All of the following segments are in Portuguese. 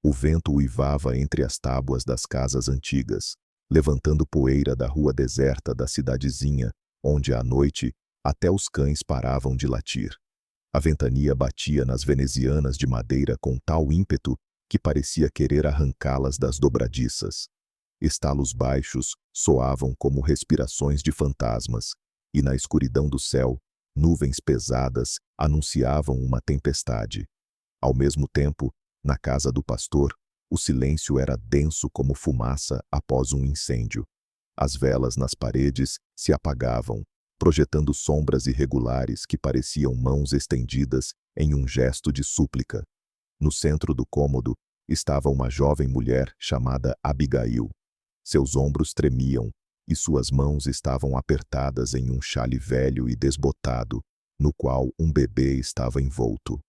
O vento uivava entre as tábuas das casas antigas, levantando poeira da rua deserta da cidadezinha, onde à noite até os cães paravam de latir. A ventania batia nas venezianas de madeira com tal ímpeto que parecia querer arrancá-las das dobradiças. Estalos baixos soavam como respirações de fantasmas, e na escuridão do céu, nuvens pesadas anunciavam uma tempestade. Ao mesmo tempo, na casa do pastor, o silêncio era denso como fumaça após um incêndio. As velas nas paredes se apagavam, projetando sombras irregulares que pareciam mãos estendidas em um gesto de súplica. No centro do cômodo estava uma jovem mulher chamada Abigail. Seus ombros tremiam e suas mãos estavam apertadas em um xale velho e desbotado, no qual um bebê estava envolto.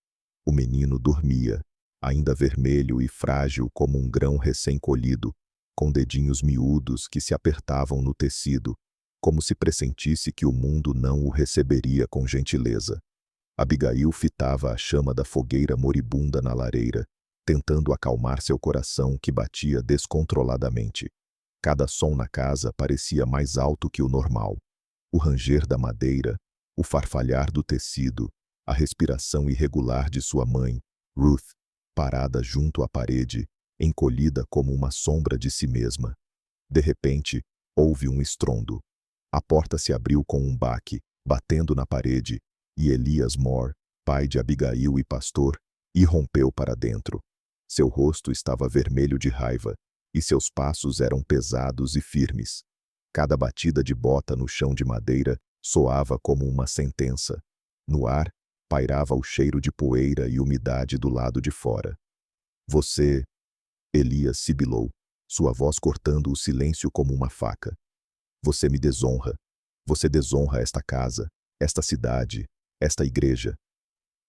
O menino dormia, ainda vermelho e frágil como um grão recém-colhido, com dedinhos miúdos que se apertavam no tecido, como se pressentisse que o mundo não o receberia com gentileza. Abigail fitava a chama da fogueira moribunda na lareira, tentando acalmar seu coração que batia descontroladamente. Cada som na casa parecia mais alto que o normal. O ranger da madeira, o farfalhar do tecido, a respiração irregular de sua mãe, Ruth, parada junto à parede, encolhida como uma sombra de si mesma. De repente, houve um estrondo. A porta se abriu com um baque, batendo na parede, e Elias Moore, pai de Abigail e pastor, irrompeu para dentro. Seu rosto estava vermelho de raiva, e seus passos eram pesados e firmes. Cada batida de bota no chão de madeira soava como uma sentença. No ar, pairava o cheiro de poeira e umidade do lado de fora. Você... Elias sibilou, sua voz cortando o silêncio como uma faca. Você me desonra. Você desonra esta casa, esta cidade, esta igreja.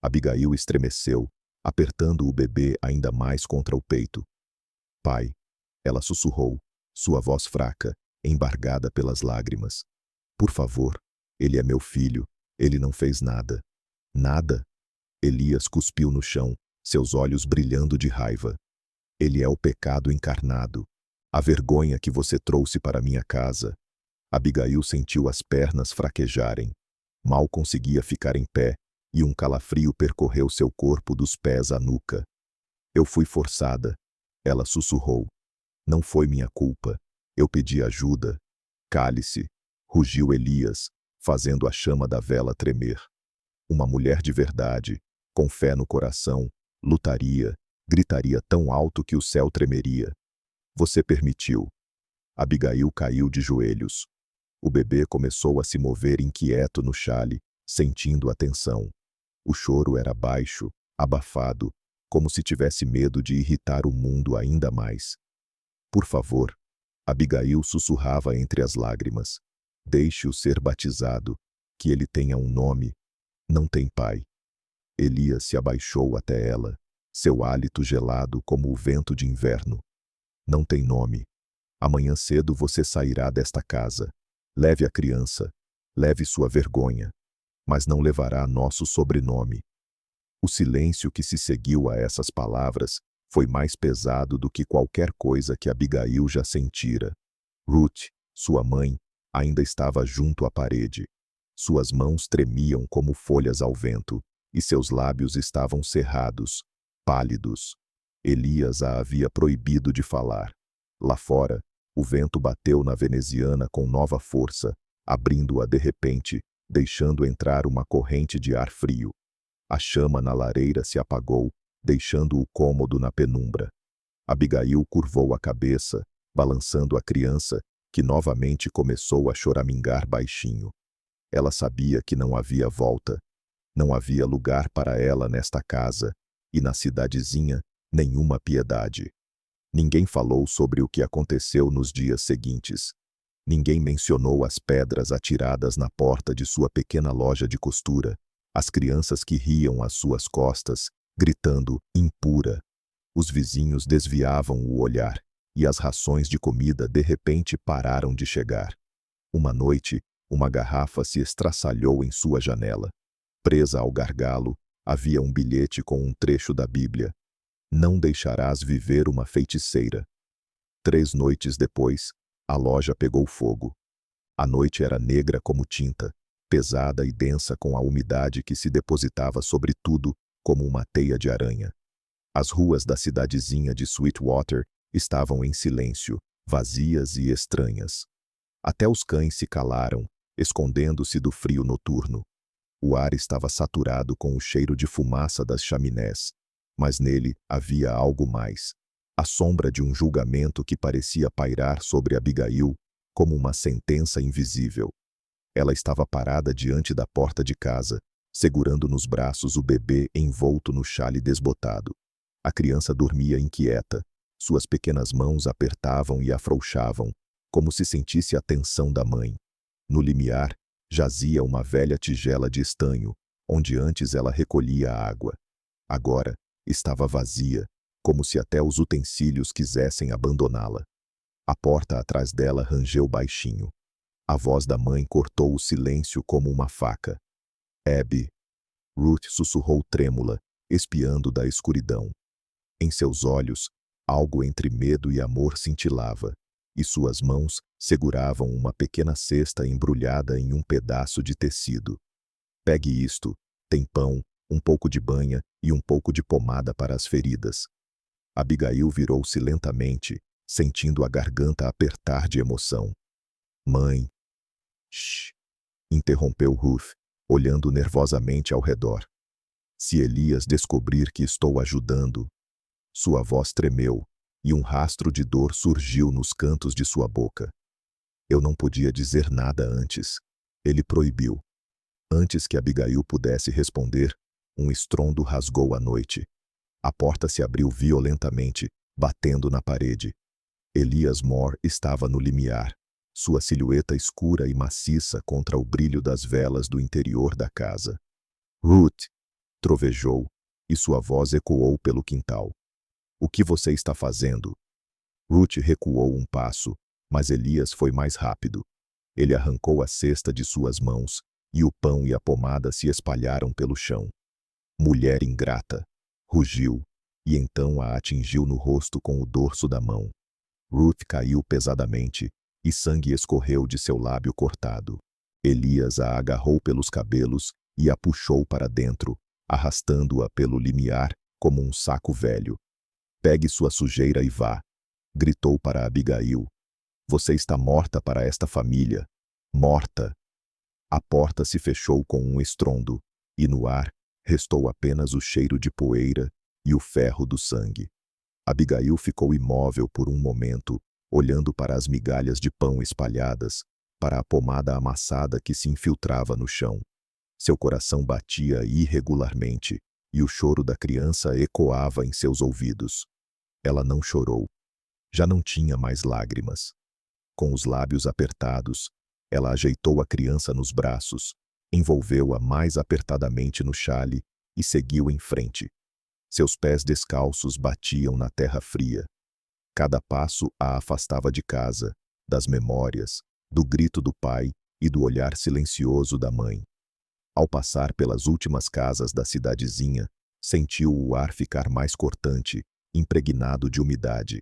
Abigail estremeceu, apertando o bebê ainda mais contra o peito. Pai, ela sussurrou, sua voz fraca, embargada pelas lágrimas. Por favor, ele é meu filho, ele não fez nada. Nada? Elias cuspiu no chão, seus olhos brilhando de raiva. Ele é o pecado encarnado, a vergonha que você trouxe para minha casa. Abigail sentiu as pernas fraquejarem. Mal conseguia ficar em pé, e um calafrio percorreu seu corpo dos pés à nuca. Eu fui forçada, ela sussurrou. Não foi minha culpa. Eu pedi ajuda. Cale-se, rugiu Elias, fazendo a chama da vela tremer. Uma mulher de verdade, com fé no coração, lutaria, gritaria tão alto que o céu tremeria. Você permitiu. Abigail caiu de joelhos. O bebê começou a se mover inquieto no xale, sentindo a tensão. O choro era baixo, abafado, como se tivesse medo de irritar o mundo ainda mais. Por favor, Abigail sussurrava entre as lágrimas. Deixe-o ser batizado, que ele tenha um nome. Não tem pai. Elias se abaixou até ela, seu hálito gelado como o vento de inverno. Não tem nome. Amanhã cedo você sairá desta casa. Leve a criança, leve sua vergonha, mas não levará nosso sobrenome. O silêncio que se seguiu a essas palavras foi mais pesado do que qualquer coisa que Abigail já sentira. Ruth, sua mãe, ainda estava junto à parede. Suas mãos tremiam como folhas ao vento, e seus lábios estavam cerrados, pálidos. Elias a havia proibido de falar. Lá fora, o vento bateu na veneziana com nova força, abrindo-a de repente, deixando entrar uma corrente de ar frio. A chama na lareira se apagou, deixando o cômodo na penumbra. Abigail curvou a cabeça, balançando a criança, que novamente começou a choramingar baixinho. Ela sabia que não havia volta. Não havia lugar para ela nesta casa, e na cidadezinha, nenhuma piedade. Ninguém falou sobre o que aconteceu nos dias seguintes. Ninguém mencionou as pedras atiradas na porta de sua pequena loja de costura, as crianças que riam às suas costas, gritando impura. Os vizinhos desviavam o olhar, e as rações de comida de repente pararam de chegar. Uma noite, uma garrafa se estraçalhou em sua janela. Presa ao gargalo, havia um bilhete com um trecho da Bíblia. Não deixarás viver uma feiticeira. 3 noites depois, a loja pegou fogo. A noite era negra como tinta, pesada e densa com a umidade que se depositava sobre tudo como uma teia de aranha. As ruas da cidadezinha de Sweetwater estavam em silêncio, vazias e estranhas. Até os cães se calaram, escondendo-se do frio noturno. O ar estava saturado com o cheiro de fumaça das chaminés, mas nele havia algo mais. A sombra de um julgamento que parecia pairar sobre Abigail como uma sentença invisível. Ela estava parada diante da porta de casa, segurando nos braços o bebê envolto no xale desbotado. A criança dormia inquieta, suas pequenas mãos apertavam e afrouxavam, como se sentisse a tensão da mãe. No limiar, jazia uma velha tigela de estanho, onde antes ela recolhia a água. Agora, estava vazia, como se até os utensílios quisessem abandoná-la. A porta atrás dela rangeu baixinho. A voz da mãe cortou o silêncio como uma faca. Abby. Ruth sussurrou trêmula, espiando da escuridão. Em seus olhos, algo entre medo e amor cintilava, e suas mãos seguravam uma pequena cesta embrulhada em um pedaço de tecido. Pegue isto, tem pão, um pouco de banha e um pouco de pomada para as feridas. Abigail virou-se lentamente, sentindo a garganta apertar de emoção. Mãe. Shh! Interrompeu Ruth, olhando nervosamente ao redor. Se Elias descobrir que estou ajudando... Sua voz tremeu, e um rastro de dor surgiu nos cantos de sua boca. Eu não podia dizer nada antes. Ele proibiu. Antes que Abigail pudesse responder, um estrondo rasgou a noite. A porta se abriu violentamente, batendo na parede. Elias Moore estava no limiar, sua silhueta escura e maciça contra o brilho das velas do interior da casa. Ruth! Trovejou, e sua voz ecoou pelo quintal. O que você está fazendo? Ruth recuou um passo, mas Elias foi mais rápido. Ele arrancou a cesta de suas mãos, e o pão e a pomada se espalharam pelo chão. Mulher ingrata! Rugiu, e então a atingiu no rosto com o dorso da mão. Ruth caiu pesadamente, e sangue escorreu de seu lábio cortado. Elias a agarrou pelos cabelos e a puxou para dentro, arrastando-a pelo limiar como um saco velho. Pegue sua sujeira e vá, gritou para Abigail. Você está morta para esta família. Morta. A porta se fechou com um estrondo, e no ar restou apenas o cheiro de poeira e o ferro do sangue. Abigail ficou imóvel por um momento, olhando para as migalhas de pão espalhadas, para a pomada amassada que se infiltrava no chão. Seu coração batia irregularmente, e o choro da criança ecoava em seus ouvidos. Ela não chorou. Já não tinha mais lágrimas. Com os lábios apertados, ela ajeitou a criança nos braços, envolveu-a mais apertadamente no xale e seguiu em frente. Seus pés descalços batiam na terra fria. Cada passo a afastava de casa, das memórias, do grito do pai e do olhar silencioso da mãe. Ao passar pelas últimas casas da cidadezinha, sentiu o ar ficar mais cortante, impregnado de umidade.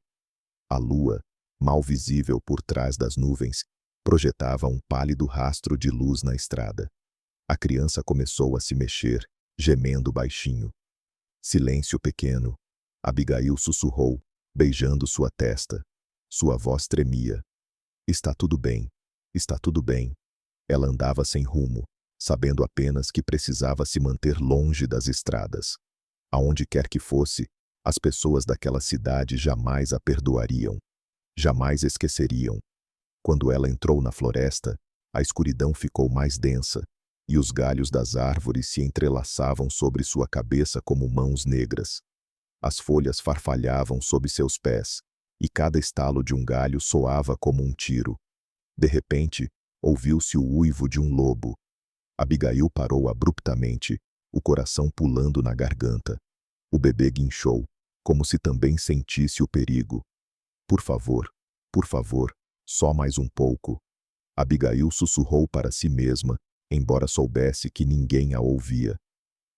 A lua, mal visível por trás das nuvens, projetava um pálido rastro de luz na estrada. A criança começou a se mexer, gemendo baixinho. Silêncio pequeno. Abigail sussurrou, beijando sua testa. Sua voz tremia. Está tudo bem. Está tudo bem. Ela andava sem rumo, sabendo apenas que precisava se manter longe das estradas. Aonde quer que fosse, as pessoas daquela cidade jamais a perdoariam. Jamais esqueceriam. Quando ela entrou na floresta, a escuridão ficou mais densa, e os galhos das árvores se entrelaçavam sobre sua cabeça como mãos negras. As folhas farfalhavam sob seus pés, e cada estalo de um galho soava como um tiro. De repente, ouviu-se o uivo de um lobo. Abigail parou abruptamente, o coração pulando na garganta. O bebê guinchou, como se também sentisse o perigo. Por favor, só mais um pouco. Abigail sussurrou para si mesma, embora soubesse que ninguém a ouvia.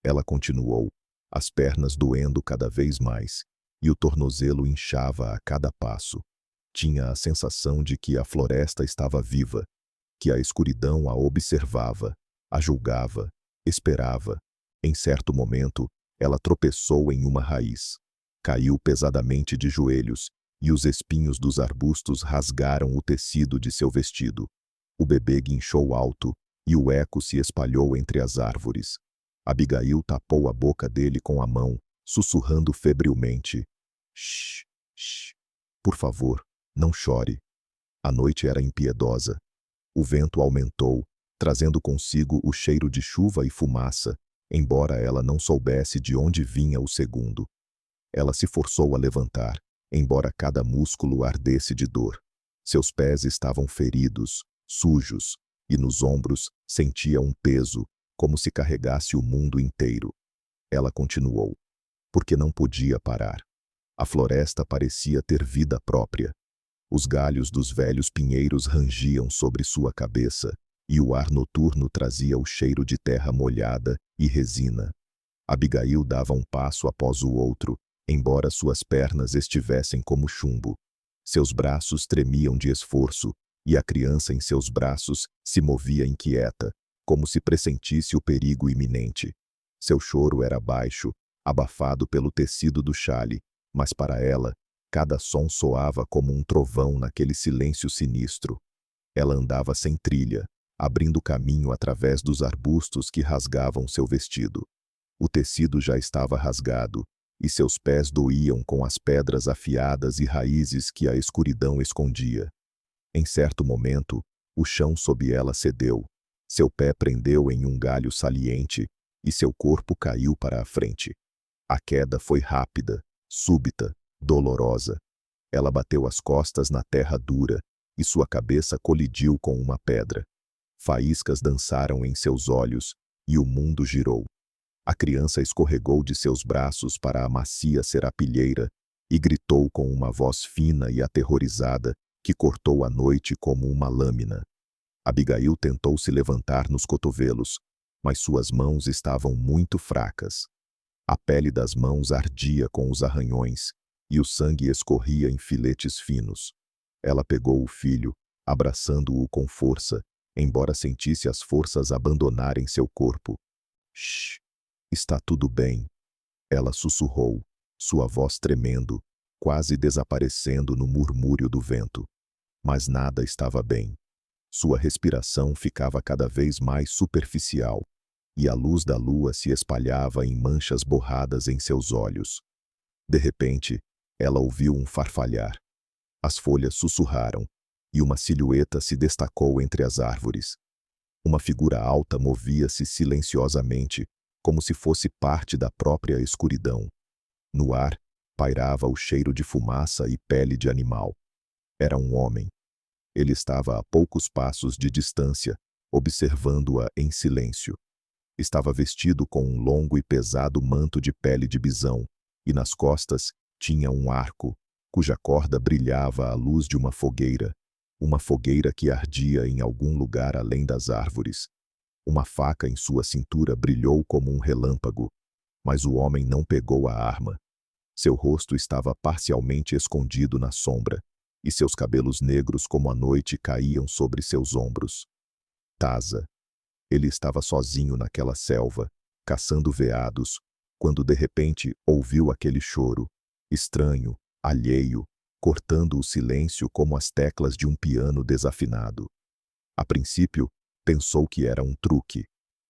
Ela continuou, as pernas doendo cada vez mais, e o tornozelo inchava a cada passo. Tinha a sensação de que a floresta estava viva, que a escuridão a observava, a julgava, esperava. Em certo momento, ela tropeçou em uma raiz. Caiu pesadamente de joelhos, e os espinhos dos arbustos rasgaram o tecido de seu vestido. O bebê guinchou alto, e o eco se espalhou entre as árvores. Abigail tapou a boca dele com a mão, sussurrando febrilmente: "Shh, shh. Por favor, não chore." A noite era impiedosa. O vento aumentou, trazendo consigo o cheiro de chuva e fumaça, embora ela não soubesse de onde vinha o segundo. Ela se forçou a levantar, embora cada músculo ardesse de dor. Seus pés estavam feridos, sujos, e nos ombros sentia um peso, como se carregasse o mundo inteiro. Ela continuou, porque não podia parar. A floresta parecia ter vida própria. Os galhos dos velhos pinheiros rangiam sobre sua cabeça, e o ar noturno trazia o cheiro de terra molhada e resina. Abigail dava um passo após o outro, embora suas pernas estivessem como chumbo. Seus braços tremiam de esforço, e a criança em seus braços se movia inquieta, como se pressentisse o perigo iminente. Seu choro era baixo, abafado pelo tecido do xale, mas para ela, cada som soava como um trovão naquele silêncio sinistro. Ela andava sem trilha, abrindo caminho através dos arbustos que rasgavam seu vestido. O tecido já estava rasgado, e seus pés doíam com as pedras afiadas e raízes que a escuridão escondia. Em certo momento, o chão sob ela cedeu, seu pé prendeu em um galho saliente, e seu corpo caiu para a frente. A queda foi rápida, súbita, dolorosa. Ela bateu as costas na terra dura, e sua cabeça colidiu com uma pedra. Faíscas dançaram em seus olhos, e o mundo girou. A criança escorregou de seus braços para a macia serapilheira e gritou com uma voz fina e aterrorizada que cortou a noite como uma lâmina. Abigail tentou se levantar nos cotovelos, mas suas mãos estavam muito fracas. A pele das mãos ardia com os arranhões, e o sangue escorria em filetes finos. Ela pegou o filho, abraçando-o com força, embora sentisse as forças abandonarem seu corpo. "Shh, está tudo bem." Ela sussurrou, sua voz tremendo, quase desaparecendo no murmúrio do vento. Mas nada estava bem. Sua respiração ficava cada vez mais superficial, e a luz da lua se espalhava em manchas borradas em seus olhos. De repente, ela ouviu um farfalhar. As folhas sussurraram, e uma silhueta se destacou entre as árvores. Uma figura alta movia-se silenciosamente, como se fosse parte da própria escuridão. No ar, pairava o cheiro de fumaça e pele de animal. Era um homem. Ele estava a poucos passos de distância, observando-a em silêncio. Estava vestido com um longo e pesado manto de pele de bisão, e nas costas tinha um arco, cuja corda brilhava à luz de uma fogueira que ardia em algum lugar além das árvores. Uma faca em sua cintura brilhou como um relâmpago, mas o homem não pegou a arma. Seu rosto estava parcialmente escondido na sombra, e seus cabelos negros como a noite caíam sobre seus ombros. Taza. Ele estava sozinho naquela selva, caçando veados, quando de repente ouviu aquele choro, estranho, alheio, cortando o silêncio como as teclas de um piano desafinado. A princípio, pensou que era um truque.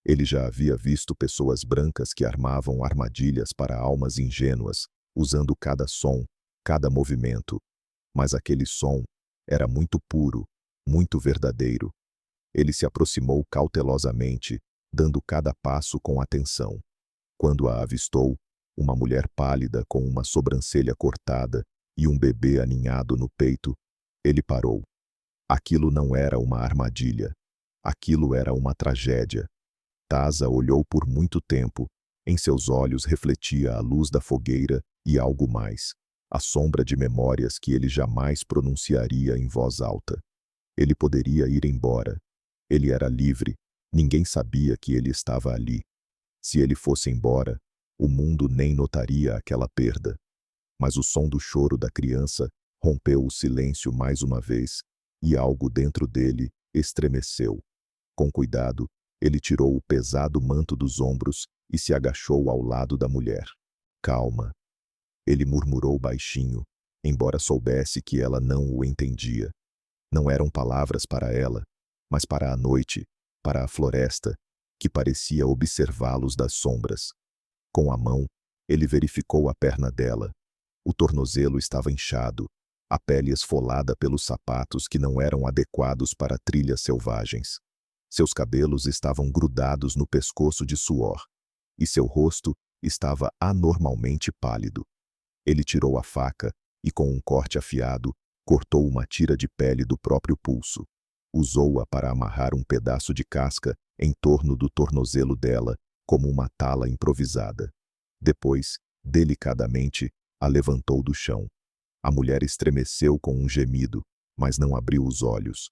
Ele já havia visto pessoas brancas que armavam armadilhas para almas ingênuas, usando cada som, cada movimento. Mas aquele som era muito puro, muito verdadeiro. Ele se aproximou cautelosamente, dando cada passo com atenção. Quando a avistou, uma mulher pálida com uma sobrancelha cortada e um bebê aninhado no peito, ele parou. Aquilo não era uma armadilha. Aquilo era uma tragédia. Taza olhou por muito tempo. Em seus olhos refletia a luz da fogueira e algo mais. A sombra de memórias que ele jamais pronunciaria em voz alta. Ele poderia ir embora. Ele era livre. Ninguém sabia que ele estava ali. Se ele fosse embora, o mundo nem notaria aquela perda. mas o som do choro da criança rompeu o silêncio mais uma vez, e algo dentro dele estremeceu. Com cuidado, ele tirou o pesado manto dos ombros e se agachou ao lado da mulher. Calma, ele murmurou baixinho, embora soubesse que ela não o entendia. Não eram palavras para ela, mas para a noite, para a floresta, que parecia observá-los das sombras. Com a mão, ele verificou a perna dela. O tornozelo estava inchado, a pele esfolada pelos sapatos que não eram adequados para trilhas selvagens. Seus cabelos estavam grudados no pescoço de suor, e seu rosto estava anormalmente pálido. Ele tirou a faca e, com um corte afiado, cortou uma tira de pele do próprio pulso. Usou-a para amarrar um pedaço de casca em torno do tornozelo dela, como uma tala improvisada. Depois, delicadamente, a levantou do chão. A mulher estremeceu com um gemido, mas não abriu os olhos.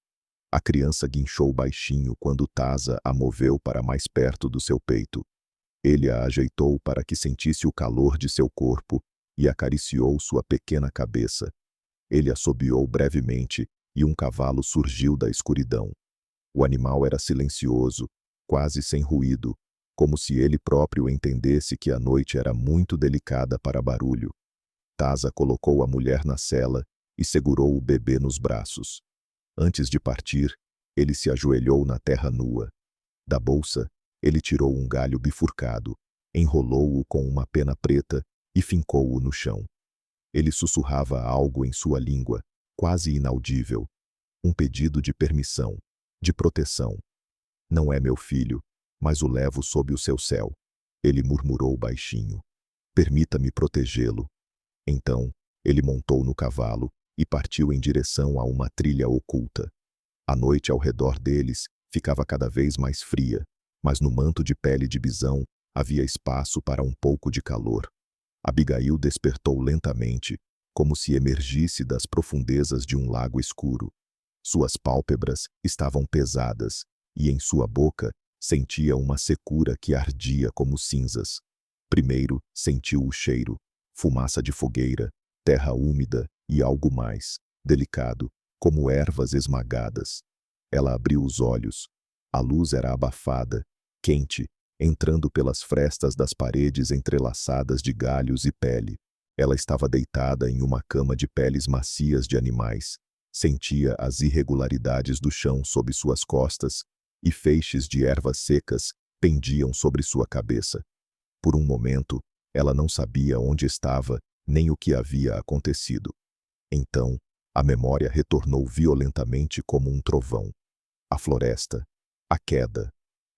A criança guinchou baixinho quando Taza a moveu para mais perto do seu peito. Ele a ajeitou para que sentisse o calor de seu corpo e acariciou sua pequena cabeça. Ele assobiou brevemente e um cavalo surgiu da escuridão. O animal era silencioso, quase sem ruído, como se ele próprio entendesse que a noite era muito delicada para barulho. Taza colocou a mulher na sela e segurou o bebê nos braços. Antes de partir, ele se ajoelhou na terra nua. Da bolsa, ele tirou um galho bifurcado, enrolou-o com uma pena preta e fincou-o no chão. Ele sussurrava algo em sua língua, quase inaudível. Um pedido de permissão, de proteção. Não é meu filho, mas o levo sob o seu céu. Ele murmurou baixinho. Permita-me protegê-lo. Então, ele montou no cavalo e partiu em direção a uma trilha oculta. A noite ao redor deles ficava cada vez mais fria, mas no manto de pele de bisão havia espaço para um pouco de calor. Abigail despertou lentamente, como se emergisse das profundezas de um lago escuro. Suas pálpebras estavam pesadas, e em sua boca sentia uma secura que ardia como cinzas. Primeiro sentiu o cheiro, fumaça de fogueira, terra úmida e algo mais, delicado, como ervas esmagadas. Ela abriu os olhos. A luz era abafada, quente, entrando pelas frestas das paredes entrelaçadas de galhos e pele. Ela estava deitada em uma cama de peles macias de animais. Sentia as irregularidades do chão sob suas costas, e feixes de ervas secas pendiam sobre sua cabeça. Por um momento, ela não sabia onde estava, nem o que havia acontecido. Então, a memória retornou violentamente como um trovão. A floresta, a queda,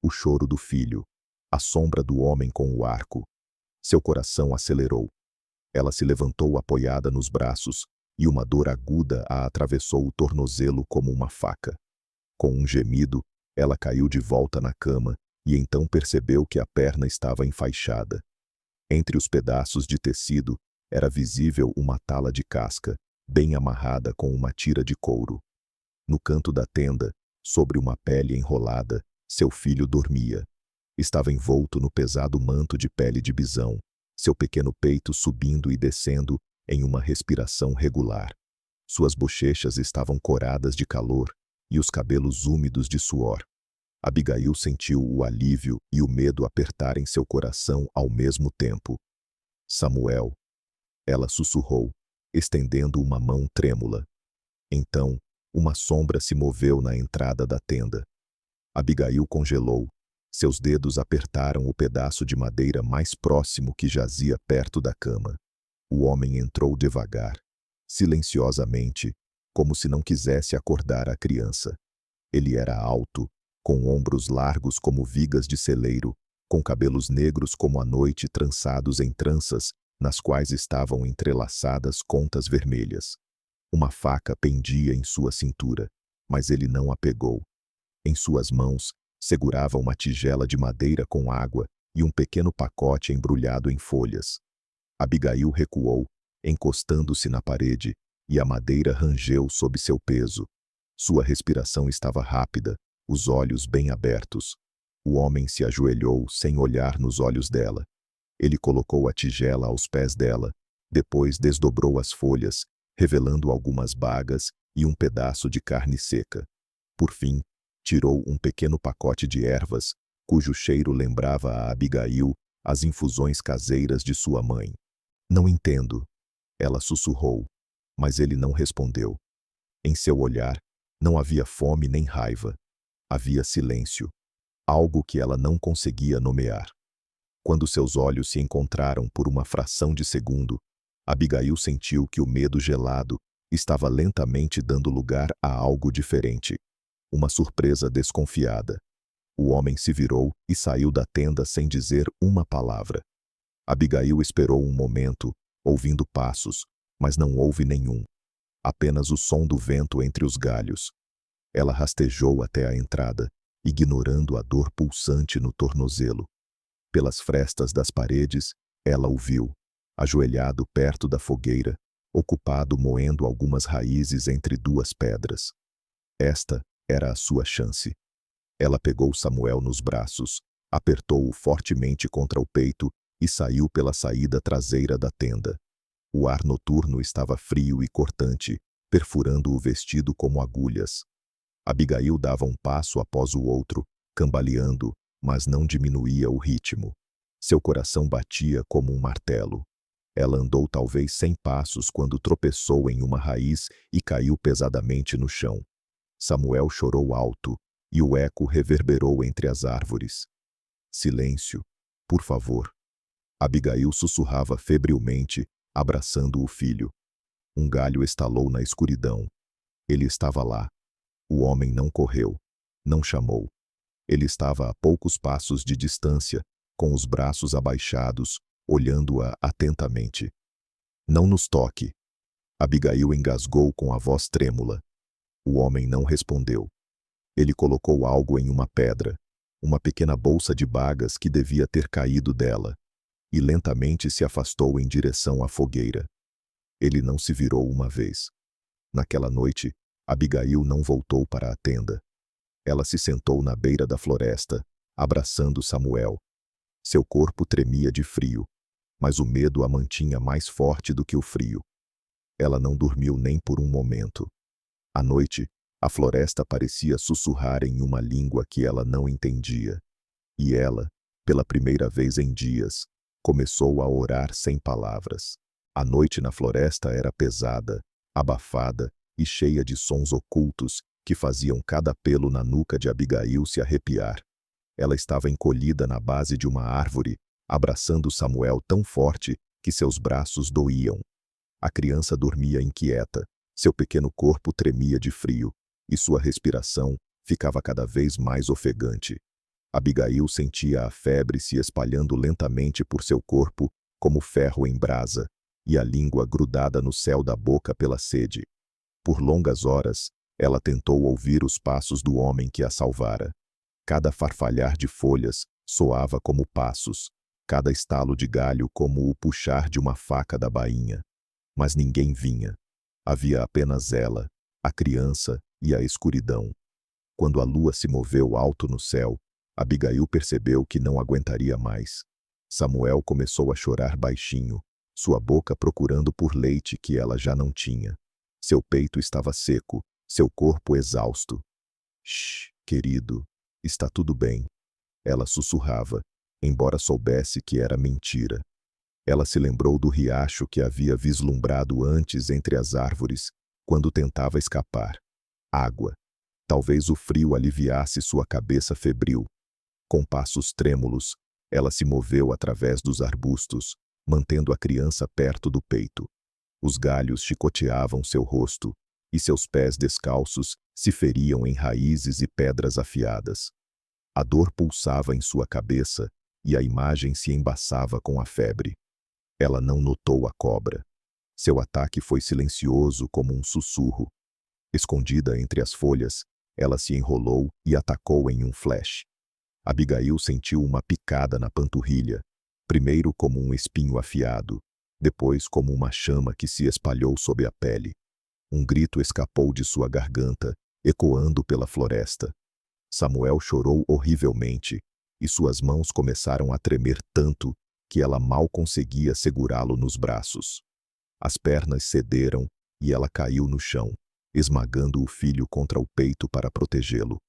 o choro do filho, a sombra do homem com o arco. Seu coração acelerou. Ela se levantou apoiada nos braços, e uma dor aguda a atravessou o tornozelo como uma faca. Com um gemido, ela caiu de volta na cama, e então percebeu que a perna estava enfaixada. Entre os pedaços de tecido, era visível uma tala de casca, bem amarrada com uma tira de couro. No canto da tenda, sobre uma pele enrolada, seu filho dormia. Estava envolto no pesado manto de pele de bisão, seu pequeno peito subindo e descendo em uma respiração regular. Suas bochechas estavam coradas de calor e os cabelos úmidos de suor. Abigail sentiu o alívio e o medo apertarem seu coração ao mesmo tempo. Samuel. Ela sussurrou, estendendo uma mão trêmula. Então, uma sombra se moveu na entrada da tenda. Abigail congelou. Seus dedos apertaram o pedaço de madeira mais próximo que jazia perto da cama. O homem entrou devagar, silenciosamente, como se não quisesse acordar a criança. Ele era alto, com ombros largos como vigas de celeiro, com cabelos negros como a noite trançados em tranças, nas quais estavam entrelaçadas contas vermelhas. Uma faca pendia em sua cintura, mas ele não a pegou. Em suas mãos, segurava uma tigela de madeira com água e um pequeno pacote embrulhado em folhas. Abigail recuou, encostando-se na parede, e a madeira rangeu sob seu peso. Sua respiração estava rápida, os olhos bem abertos. O homem se ajoelhou sem olhar nos olhos dela. Ele colocou a tigela aos pés dela, Depois desdobrou as folhas, revelando algumas bagas e um pedaço de carne seca. Por fim, tirou um pequeno pacote de ervas, cujo cheiro lembrava a Abigail as infusões caseiras de sua mãe. Não entendo, ela sussurrou, mas ele não respondeu. Em seu olhar, não havia fome nem raiva. Havia silêncio, algo que ela não conseguia nomear. Quando seus olhos se encontraram por uma fração de segundo, Abigail sentiu que o medo gelado estava lentamente dando lugar a algo diferente. Uma surpresa desconfiada. O homem se virou e saiu da tenda sem dizer uma palavra. Abigail esperou um momento, ouvindo passos, mas não houve nenhum. Apenas o som do vento entre os galhos. Ela rastejou até a entrada, ignorando a dor pulsante no tornozelo. Pelas frestas das paredes, ela o viu, ajoelhado perto da fogueira, ocupado moendo algumas raízes entre duas pedras. Esta era a sua chance. Ela pegou Samuel nos braços, apertou-o fortemente contra o peito e saiu pela saída traseira da tenda. O ar noturno estava frio e cortante, perfurando o vestido como agulhas. Abigail dava um passo após o outro, cambaleando, mas não diminuía o ritmo. Seu coração batia como um martelo. Ela andou talvez 100 passos quando tropeçou em uma raiz e caiu pesadamente no chão. Samuel chorou alto, e o eco reverberou entre as árvores. Silêncio, por favor. Abigail sussurrava febrilmente, abraçando o filho. Um galho estalou na escuridão. Ele estava lá. O homem não correu, não chamou. Ele estava a poucos passos de distância, com os braços abaixados, olhando-a atentamente. Não nos toque. Abigail engasgou com a voz trêmula. O homem não respondeu. Ele colocou algo em uma pedra, uma pequena bolsa de bagas que devia ter caído dela, e lentamente se afastou em direção à fogueira. Ele não se virou uma vez. Naquela noite, Abigail não voltou para a tenda. Ela se sentou na beira da floresta, abraçando Samuel. Seu corpo tremia de frio, mas o medo a mantinha mais forte do que o frio. Ela não dormiu nem por um momento. À noite, a floresta parecia sussurrar em uma língua que ela não entendia. E ela, pela primeira vez em dias, começou a orar sem palavras. A noite na floresta era pesada, abafada e cheia de sons ocultos que faziam cada pelo na nuca de Abigail se arrepiar. Ela estava encolhida na base de uma árvore, abraçando Samuel tão forte que seus braços doíam. A criança dormia inquieta, seu pequeno corpo tremia de frio, e sua respiração ficava cada vez mais ofegante. Abigail sentia a febre se espalhando lentamente por seu corpo, como ferro em brasa, e a língua grudada no céu da boca pela sede. Por longas horas, ela tentou ouvir os passos do homem que a salvara. Cada farfalhar de folhas soava como passos, cada estalo de galho como o puxar de uma faca da bainha. Mas ninguém vinha. Havia apenas ela, a criança e a escuridão. Quando a lua se moveu alto no céu, Abigail percebeu que não aguentaria mais. Samuel começou a chorar baixinho, sua boca procurando por leite que ela já não tinha. Seu peito estava seco, seu corpo exausto. Shh, querido, está tudo bem. Ela sussurrava, embora soubesse que era mentira. Ela se lembrou do riacho que havia vislumbrado antes entre as árvores, quando tentava escapar. Água. Talvez o frio aliviasse sua cabeça febril. Com passos trêmulos, ela se moveu através dos arbustos, mantendo a criança perto do peito. Os galhos chicoteavam seu rosto, e seus pés descalços se feriam em raízes e pedras afiadas. A dor pulsava em sua cabeça, e a imagem se embaçava com a febre. Ela não notou a cobra. Seu ataque foi silencioso como um sussurro. Escondida entre as folhas, ela se enrolou e atacou em um flash. Abigail sentiu uma picada na panturrilha, primeiro como um espinho afiado, depois como uma chama que se espalhou sob a pele. Um grito escapou de sua garganta, ecoando pela floresta. Samuel chorou horrivelmente, e suas mãos começaram a tremer tanto que ela mal conseguia segurá-lo nos braços. As pernas cederam e ela caiu no chão, esmagando o filho contra o peito para protegê-lo.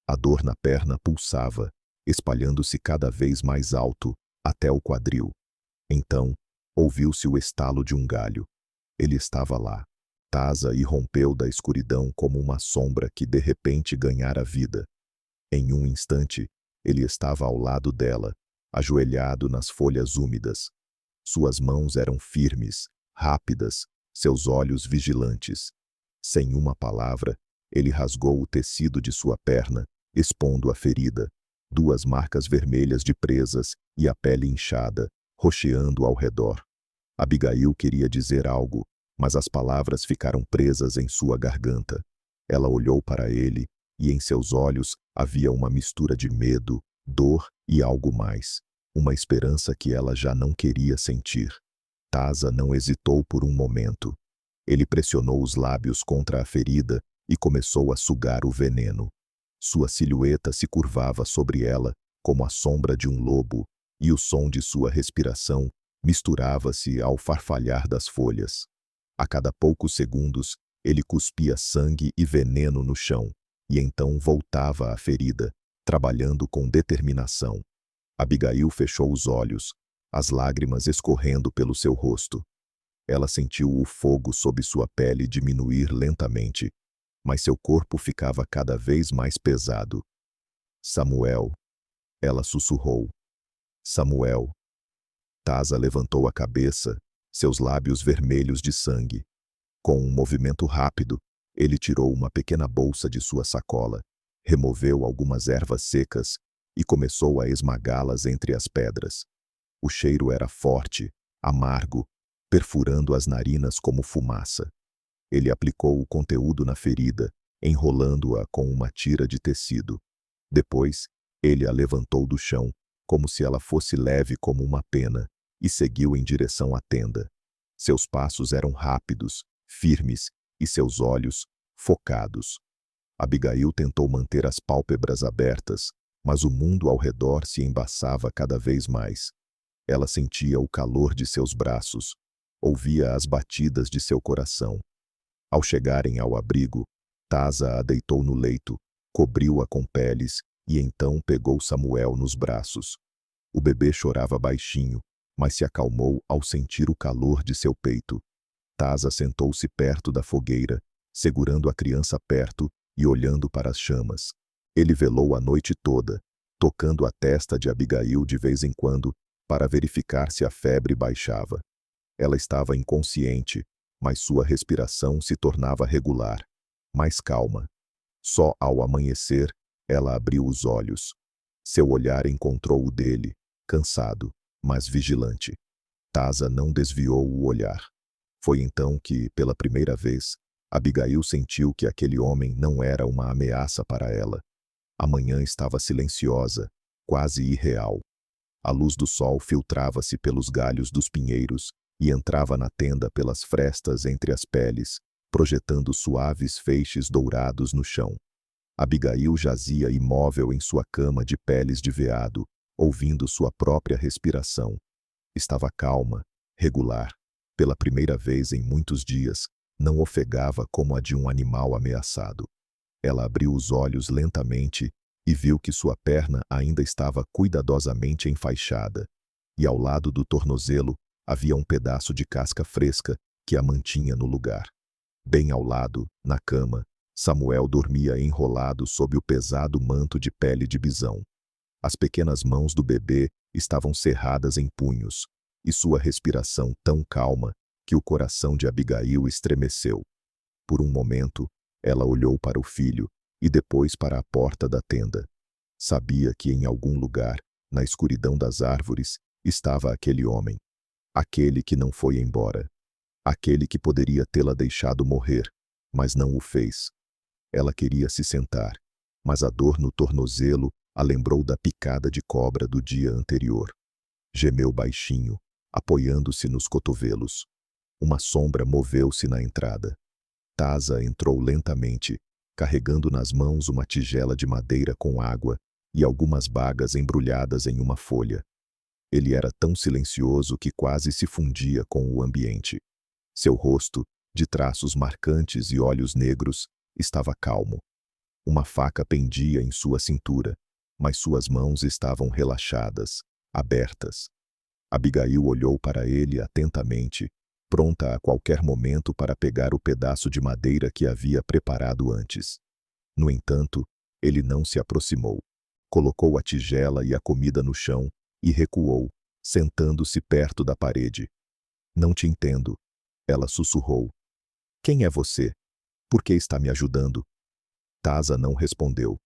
A dor na perna pulsava, espalhando-se cada vez mais alto, até o quadril. Então, ouviu-se o estalo de um galho. Ele estava lá. Taza irrompeu da escuridão como uma sombra que de repente ganhara vida. Em um instante, ele estava ao lado dela, ajoelhado nas folhas úmidas. Suas mãos eram firmes, rápidas, seus olhos vigilantes. Sem uma palavra, ele rasgou o tecido de sua perna, expondo a ferida, 2 marcas vermelhas de presas e a pele inchada, roxeando ao redor. Abigail queria dizer algo, mas as palavras ficaram presas em sua garganta. Ela olhou para ele, e em seus olhos havia uma mistura de medo, dor e algo mais. Uma esperança que ela já não queria sentir. Taza não hesitou por um momento. Ele pressionou os lábios contra a ferida e começou a sugar o veneno. Sua silhueta se curvava sobre ela, como a sombra de um lobo, e o som de sua respiração misturava-se ao farfalhar das folhas. A cada poucos segundos, ele cuspia sangue e veneno no chão, e então voltava à ferida, trabalhando com determinação. Abigail fechou os olhos, as lágrimas escorrendo pelo seu rosto. Ela sentiu o fogo sob sua pele diminuir lentamente, mas seu corpo ficava cada vez mais pesado. Samuel, ela sussurrou. Samuel. Taza levantou a cabeça, seus lábios vermelhos de sangue. Com um movimento rápido, ele tirou uma pequena bolsa de sua sacola, removeu algumas ervas secas e começou a esmagá-las entre as pedras. O cheiro era forte, amargo, perfurando as narinas como fumaça. Ele aplicou o conteúdo na ferida, enrolando-a com uma tira de tecido. Depois, ele a levantou do chão, como se ela fosse leve como uma pena, e seguiu em direção à tenda. Seus passos eram rápidos, firmes, e seus olhos, focados. Abigail tentou manter as pálpebras abertas, mas o mundo ao redor se embaçava cada vez mais. Ela sentia o calor de seus braços, ouvia as batidas de seu coração. Ao chegarem ao abrigo, Taza a deitou no leito, cobriu-a com peles e então pegou Samuel nos braços. O bebê chorava baixinho, mas se acalmou ao sentir o calor de seu peito. Taza sentou-se perto da fogueira, segurando a criança perto e olhando para as chamas. Ele velou a noite toda, tocando a testa de Abigail de vez em quando, para verificar se a febre baixava. Ela estava inconsciente, mas sua respiração se tornava regular, mais calma. Só ao amanhecer, ela abriu os olhos. Seu olhar encontrou o dele, cansado, mas vigilante. Taza não desviou o olhar. Foi então que, pela primeira vez, Abigail sentiu que aquele homem não era uma ameaça para ela. A manhã estava silenciosa, quase irreal. A luz do sol filtrava-se pelos galhos dos pinheiros e entrava na tenda pelas frestas entre as peles, projetando suaves feixes dourados no chão. Abigail jazia imóvel em sua cama de peles de veado, ouvindo sua própria respiração. Estava calma, regular. Pela primeira vez em muitos dias, não ofegava como a de um animal ameaçado. Ela abriu os olhos lentamente e viu que sua perna ainda estava cuidadosamente enfaixada, e ao lado do tornozelo havia um pedaço de casca fresca que a mantinha no lugar. Bem ao lado, na cama, Samuel dormia enrolado sob o pesado manto de pele de bisão. As pequenas mãos do bebê estavam cerradas em punhos, e sua respiração tão calma que o coração de Abigail estremeceu. Por um momento, ela olhou para o filho e depois para a porta da tenda. Sabia que em algum lugar, na escuridão das árvores, estava aquele homem. Aquele que não foi embora. Aquele que poderia tê-la deixado morrer, mas não o fez. Ela queria se sentar, mas a dor no tornozelo a lembrou da picada de cobra do dia anterior. Gemeu baixinho, apoiando-se nos cotovelos. Uma sombra moveu-se na entrada. Taza entrou lentamente, carregando nas mãos uma tigela de madeira com água e algumas bagas embrulhadas em uma folha. Ele era tão silencioso que quase se fundia com o ambiente. Seu rosto, de traços marcantes e olhos negros, estava calmo. Uma faca pendia em sua cintura, mas suas mãos estavam relaxadas, abertas. Abigail olhou para ele atentamente, pronta a qualquer momento para pegar o pedaço de madeira que havia preparado antes. No entanto, ele não se aproximou. Colocou a tigela e a comida no chão e recuou, sentando-se perto da parede. Não te entendo, ela sussurrou. Quem é você? Por que está me ajudando? Taza não respondeu.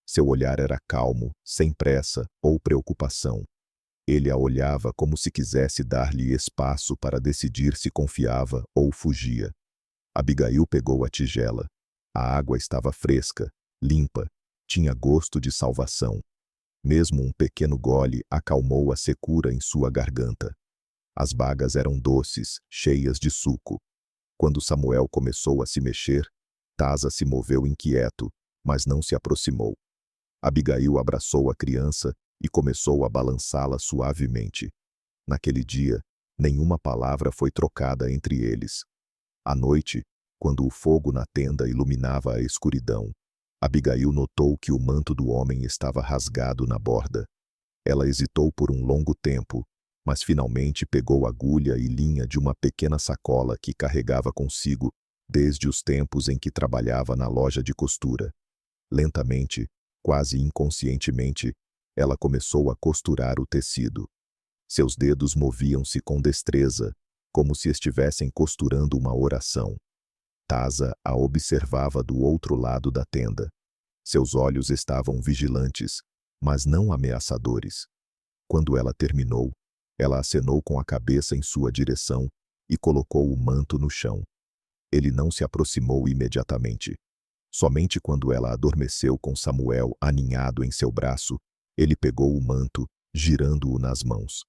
Seu olhar era calmo, sem pressa ou preocupação. Ele a olhava como se quisesse dar-lhe espaço para decidir se confiava ou fugia. Abigail pegou a tigela. A água estava fresca, limpa, tinha gosto de salvação. Mesmo um pequeno gole acalmou a secura em sua garganta. As bagas eram doces, cheias de suco. Quando Samuel começou a se mexer, Taza se moveu inquieto, mas não se aproximou. Abigail abraçou a criança e começou a balançá-la suavemente. Naquele dia, nenhuma palavra foi trocada entre eles. À noite, quando o fogo na tenda iluminava a escuridão, Abigail notou que o manto do homem estava rasgado na borda. Ela hesitou por um longo tempo, mas finalmente pegou agulha e linha de uma pequena sacola que carregava consigo desde os tempos em que trabalhava na loja de costura. Lentamente, quase inconscientemente, ela começou a costurar o tecido. Seus dedos moviam-se com destreza, como se estivessem costurando uma oração. Taza a observava do outro lado da tenda. Seus olhos estavam vigilantes, mas não ameaçadores. Quando ela terminou, ela acenou com a cabeça em sua direção e colocou o manto no chão. Ele não se aproximou imediatamente. Somente quando ela adormeceu com Samuel aninhado em seu braço, ele pegou o manto, girando-o nas mãos.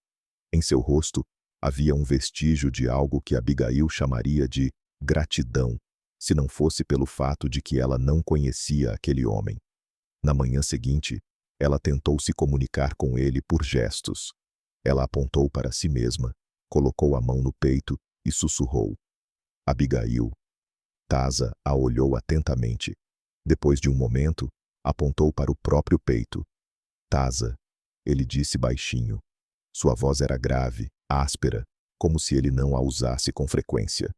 Em seu rosto, havia um vestígio de algo que Abigail chamaria de gratidão, se não fosse pelo fato de que ela não conhecia aquele homem. Na manhã seguinte, ela tentou se comunicar com ele por gestos. Ela apontou para si mesma, colocou a mão no peito e sussurrou. Abigail. Taza a olhou atentamente. Depois de um momento, apontou para o próprio peito. Taza, ele disse baixinho. Sua voz era grave, áspera, como se ele não a usasse com frequência.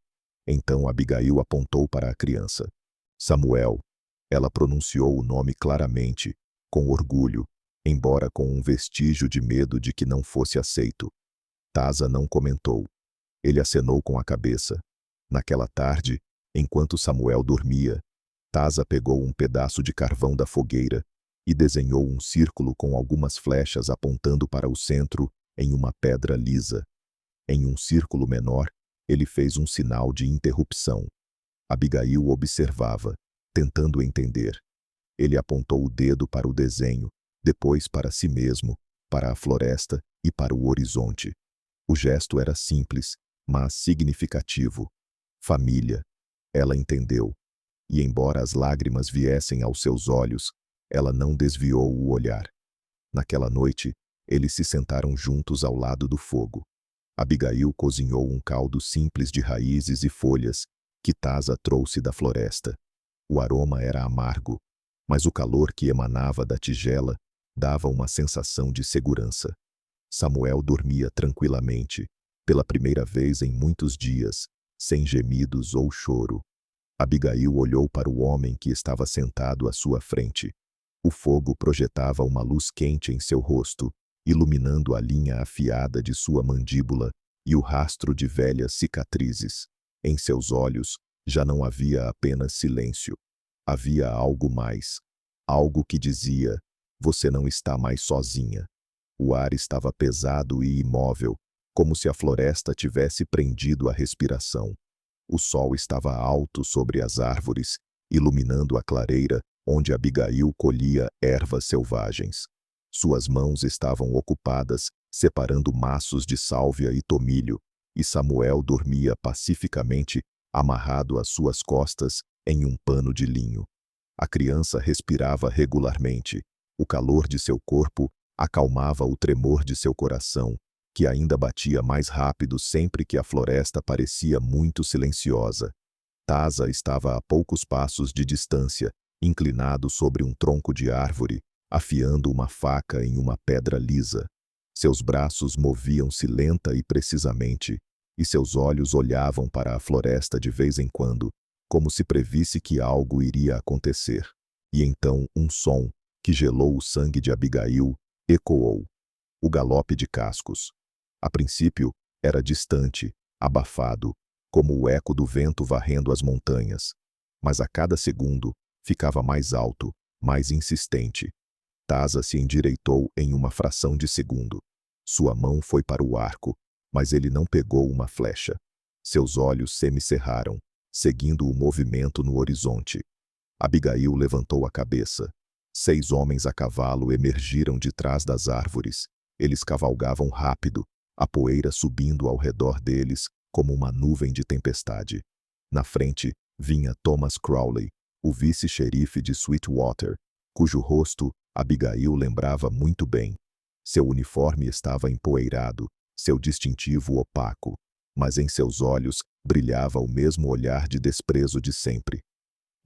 Então Abigail apontou para a criança. Samuel. Ela pronunciou o nome claramente, com orgulho, embora com um vestígio de medo de que não fosse aceito. Taza não comentou. Ele acenou com a cabeça. Naquela tarde, enquanto Samuel dormia, Taza pegou um pedaço de carvão da fogueira e desenhou um círculo com algumas flechas apontando para o centro em uma pedra lisa. Em um círculo menor, ele fez um sinal de interrupção. Abigail observava, tentando entender. Ele apontou o dedo para o desenho, depois para si mesmo, para a floresta e para o horizonte. O gesto era simples, mas significativo. Família. Ela entendeu. E embora as lágrimas viessem aos seus olhos, ela não desviou o olhar. Naquela noite, eles se sentaram juntos ao lado do fogo. Abigail cozinhou um caldo simples de raízes e folhas que Taza trouxe da floresta. O aroma era amargo, mas o calor que emanava da tigela dava uma sensação de segurança. Samuel dormia tranquilamente, pela primeira vez em muitos dias, sem gemidos ou choro. Abigail olhou para o homem que estava sentado à sua frente. O fogo projetava uma luz quente em seu rosto, iluminando a linha afiada de sua mandíbula e o rastro de velhas cicatrizes. Em seus olhos, já não havia apenas silêncio. Havia algo mais. Algo que dizia, você não está mais sozinha. O ar estava pesado e imóvel, como se a floresta tivesse prendido a respiração. O sol estava alto sobre as árvores, iluminando a clareira onde Abigail colhia ervas selvagens. Suas mãos estavam ocupadas, separando maços de sálvia e tomilho, e Samuel dormia pacificamente, amarrado às suas costas, em um pano de linho. A criança respirava regularmente. O calor de seu corpo acalmava o tremor de seu coração, que ainda batia mais rápido sempre que a floresta parecia muito silenciosa. Taza estava a poucos passos de distância, inclinado sobre um tronco de árvore, afiando uma faca em uma pedra lisa. Seus braços moviam-se lenta e precisamente, e seus olhos olhavam para a floresta de vez em quando, como se previsse que algo iria acontecer. E então um som, que gelou o sangue de Abigail, ecoou. O galope de cascos. A princípio, era distante, abafado, como o eco do vento varrendo as montanhas. Mas a cada segundo, ficava mais alto, mais insistente. Taza se endireitou em uma fração de segundo. Sua mão foi para o arco, mas ele não pegou uma flecha. Seus olhos semicerraram, seguindo o movimento no horizonte. Abigail levantou a cabeça. 6 homens a cavalo emergiram de trás das árvores. Eles cavalgavam rápido, a poeira subindo ao redor deles como uma nuvem de tempestade. Na frente, vinha Thomas Crowley, o vice-xerife de Sweetwater, cujo rosto Abigail lembrava muito bem. Seu uniforme estava empoeirado, seu distintivo opaco, mas em seus olhos brilhava o mesmo olhar de desprezo de sempre.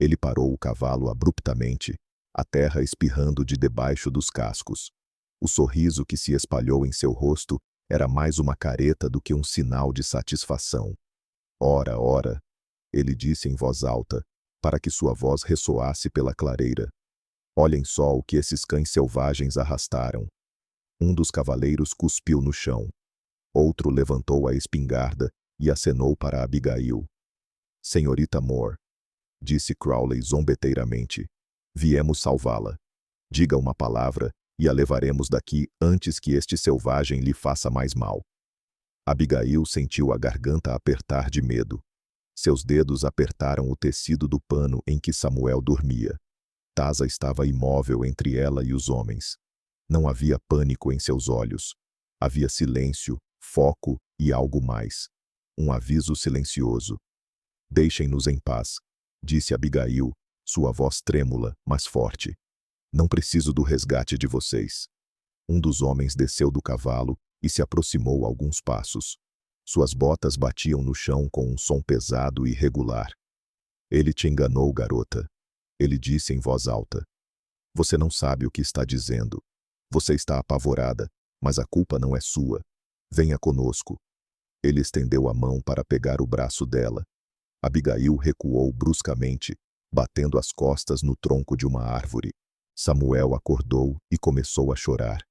Ele parou o cavalo abruptamente, a terra espirrando de debaixo dos cascos. O sorriso que se espalhou em seu rosto era mais uma careta do que um sinal de satisfação. Ora, ora, ele disse em voz alta, para que sua voz ressoasse pela clareira. Olhem só o que esses cães selvagens arrastaram. Um dos cavaleiros cuspiu no chão. Outro levantou a espingarda e acenou para Abigail. Senhorita Moore, disse Crowley zombeteiramente, viemos salvá-la. Diga uma palavra e a levaremos daqui antes que este selvagem lhe faça mais mal. Abigail sentiu a garganta apertar de medo. Seus dedos apertaram o tecido do pano em que Samuel dormia. Taza estava imóvel entre ela e os homens. Não havia pânico em seus olhos. Havia silêncio, foco e algo mais. Um aviso silencioso. Deixem-nos em paz, disse Abigail, sua voz trêmula, mas forte. Não preciso do resgate de vocês. Um dos homens desceu do cavalo e se aproximou alguns passos. Suas botas batiam no chão com um som pesado e regular. Ele te enganou, garota. Ele disse em voz alta. Você não sabe o que está dizendo. Você está apavorada, mas a culpa não é sua. Venha conosco. Ele estendeu a mão para pegar o braço dela. Abigail recuou bruscamente, batendo as costas no tronco de uma árvore. Samuel acordou e começou a chorar,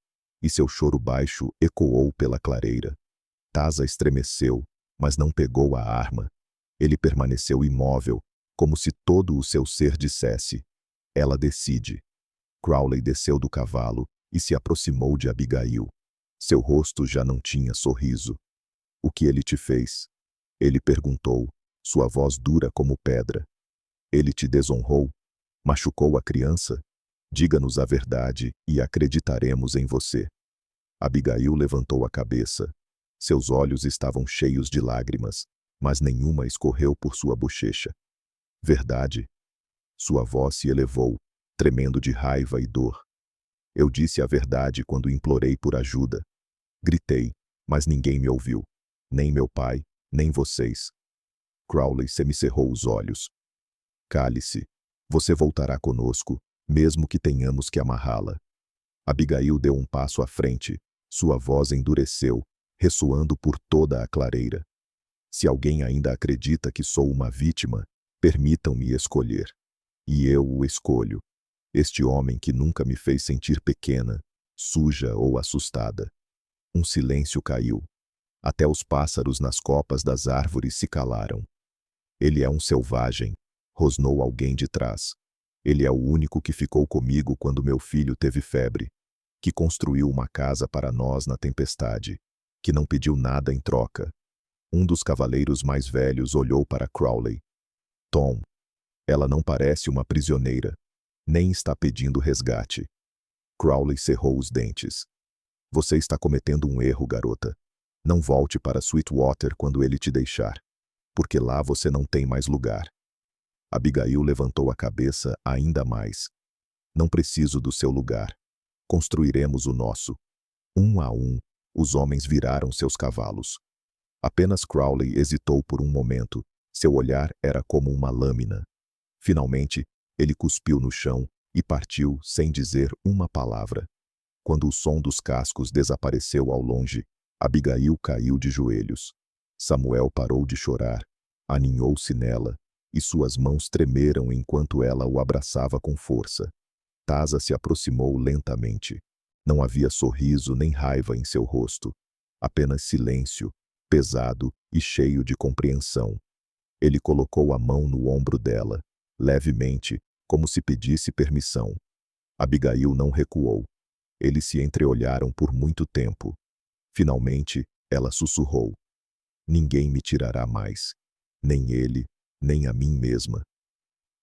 e seu choro baixo ecoou pela clareira. Taza estremeceu, mas não pegou a arma. Ele permaneceu imóvel, como se todo o seu ser dissesse: ela decide. Crowley desceu do cavalo e se aproximou de Abigail. Seu rosto já não tinha sorriso. O que ele te fez? Ele perguntou, sua voz dura como pedra. Ele te desonrou? Machucou a criança? Diga-nos a verdade e acreditaremos em você. Abigail levantou a cabeça. Seus olhos estavam cheios de lágrimas, mas nenhuma escorreu por sua bochecha. Verdade? Sua voz se elevou, tremendo de raiva e dor. Eu disse a verdade quando implorei por ajuda. Gritei, mas ninguém me ouviu. Nem meu pai, nem vocês. Crowley semicerrou os olhos. Cale-se. Você voltará conosco, mesmo que tenhamos que amarrá-la. Abigail deu um passo à frente. Sua voz endureceu, ressoando por toda a clareira. Se alguém ainda acredita que sou uma vítima, permitam-me escolher. E eu o escolho. Este homem que nunca me fez sentir pequena, suja ou assustada. Um silêncio caiu. Até os pássaros nas copas das árvores se calaram. Ele é um selvagem, rosnou alguém de trás. Ele é o único que ficou comigo quando meu filho teve febre, que construiu uma casa para nós na tempestade, que não pediu nada em troca. Um dos cavaleiros mais velhos olhou para Crowley. Tom, ela não parece uma prisioneira, nem está pedindo resgate. Crowley cerrou os dentes. Você está cometendo um erro, garota. Não volte para Sweetwater quando ele te deixar, porque lá você não tem mais lugar. Abigail levantou a cabeça ainda mais. Não preciso do seu lugar. Construiremos o nosso. Um a um, Os homens viraram seus cavalos. Apenas Crowley hesitou por um momento. Seu olhar era como uma lâmina. Finalmente, ele cuspiu no chão e partiu sem dizer uma palavra. Quando o som dos cascos desapareceu ao longe, Abigail caiu de joelhos. Samuel parou de chorar, aninhou-se nela, e suas mãos tremeram enquanto ela o abraçava com força. Tasa se aproximou lentamente. Não havia sorriso nem raiva em seu rosto. Apenas silêncio, pesado e cheio de compreensão. Ele colocou a mão no ombro dela, levemente, como se pedisse permissão. Abigail não recuou. Eles se entreolharam por muito tempo. Finalmente, ela sussurrou: "Ninguém me tirará mais. Nem ele, nem a mim mesma."